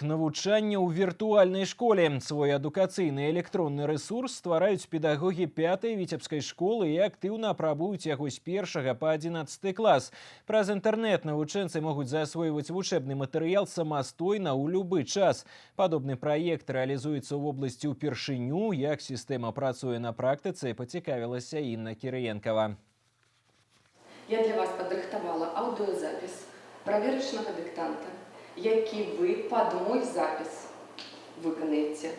Навучанне ў віртуальнай школе. Свой адукацыйны электронны рэсурс ствараюць педагогі 5-й віцебскай школы і актыўна апрабуюць яго з 1 па 11 клас. Праз інтэрнэт навучэнцы могуць засвойваць вучэбны матэрыял самастойна ў любы час. Падобны праект рэалізуецца ў вобласці ўпершыню. Як сістэма працуе на практыцы, пацікавілася Інна Кірыенкава. Я для вас падрыхтавала аўдыёзапіс праверачнага дыктанта, які вы пад мой запіс выканаеце.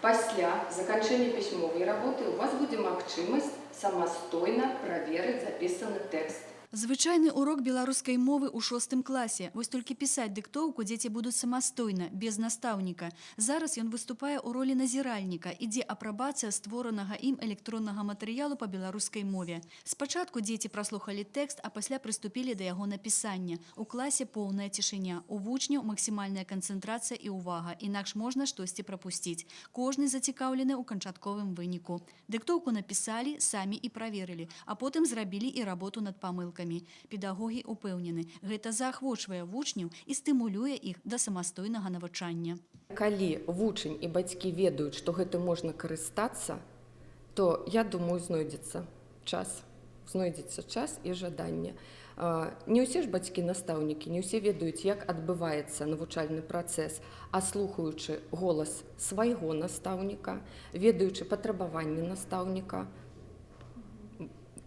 Пасля заканчэння пісьмовай работы у вас будзе магчымасць самастойна праверыць запісаны тэкст. Звычайны урок беларускай мовы ў 6 класе. Вось толькі пісаць дыктоўку дзеці будуць самастойна, без настаўніка. Зараз ён выступае ў ролі назіральніка. Ідзе апрабацыя створанага ім электроннага матэрыялу па беларускай мове. Спачатку дзеці праслухалі тэкст, а пасля прыступілі да яго напісання. У класе поўная цішыня. У вучняў максімальная канцэнтрацыя і ўвага. Інакш можна штосьці прапусціць. Кожны зацікаўлены ў канчатковым выніку. Дыктоўку напісалі, самі і праверылі, а потым зрабілі і работу над памылкамі. Педагогі ўпэўнены, гэта заахвочвае вучняў і стымулюе іх да самастойнага навучання. Калі вучань і бацькі ведаюць, што гэтым можна карыстацца, то, я думаю, знойдзецца час і жаданне. Не ўсе ж бацькі-настаўнікі, не ўсе ведаюць, як адбываецца навучальны працэс, а слухаючы голас свайго настаўніка, ведаючы патрабаванні настаўніка,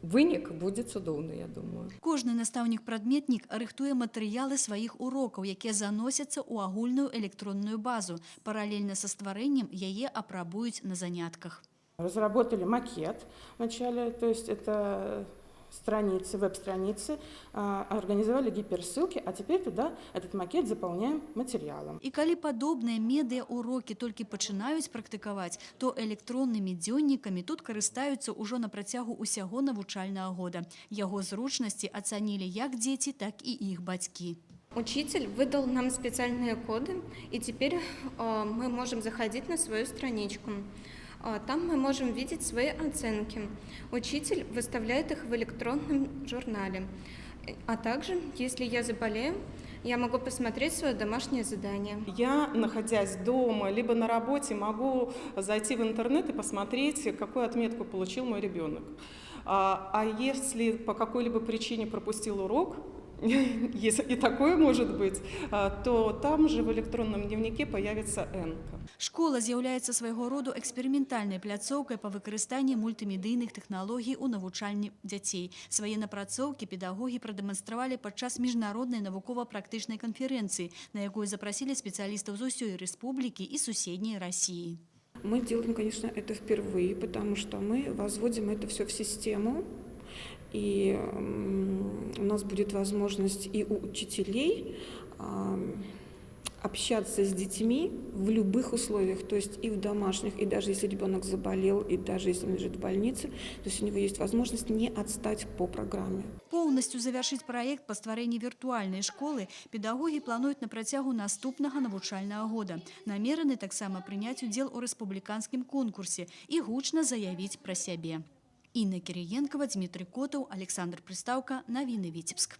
вынік будзе цудоўны, я думаю. Кожны настаўнік-прадметнік рыхтуе матэрыялы сваіх урокаў, якія заносяцца ў агульную электронную базу. Паралельна са стварэннем яе апрабуюць на занятках. Разработали макет вначале, то есть это страницы, веб-страницы, организовали гиперссылки, а теперь туда этот макет заполняем материалом. І калі падобныя медыа-урокі толькі пачынаюць практыкаваць, то электроннымі дзённікамі тут карыстаюцца ўжо на працягу ўсяго навучальнага года. Яго зручнасці ацанілі як дзеці, так і іх бацькі. Учитель выдал нам специальные коды, и теперь мы можем заходить на свою страничку. Там мы можем видеть свои оценки. Учитель выставляет их в электронном журнале. А также, если я заболею, я могу посмотреть свое домашнее задание. Я, находясь дома, либо на работе, могу зайти в интернет и посмотреть, какую отметку получил мой ребенок. А если по какой-либо причине пропустил урок, если и такое может быть, то там же в электронном дневнике появится энка. Школа з'яўляецца свайго роду эксперыментальнай пляцоўкай па выкарыстанні мультымедыйных тэхналогій у навучанні дзяцей. Свае напрацоўкі педагогі прадэманстравалі падчас міжнароднай навукова-практычнай канферэнцыі, на якую запрасілі спецыялістаў з усёй рэспублікі і суседняй России. Мы делаем, конечно, это впервые, потому что мы возводим это все в систему. И у нас будет возможность и у учителей общаться с детьми в любых условиях, то есть и в домашних, и даже если ребенок заболел, и даже если он лежит в больнице, то есть у него есть возможность не отстать по программе. Полностью завершить проект по стварэнні віртуальнай школы педагогі плануюць на працягу наступнага навучальнага года. Намераны таксама прыняць удзел у рэспубліканскім конкурсе і гучна заявіць пра сябе. Інна Кірыенкава, Дмітрый Котаў, Александр Прыстаўка, Навіны Віцебск.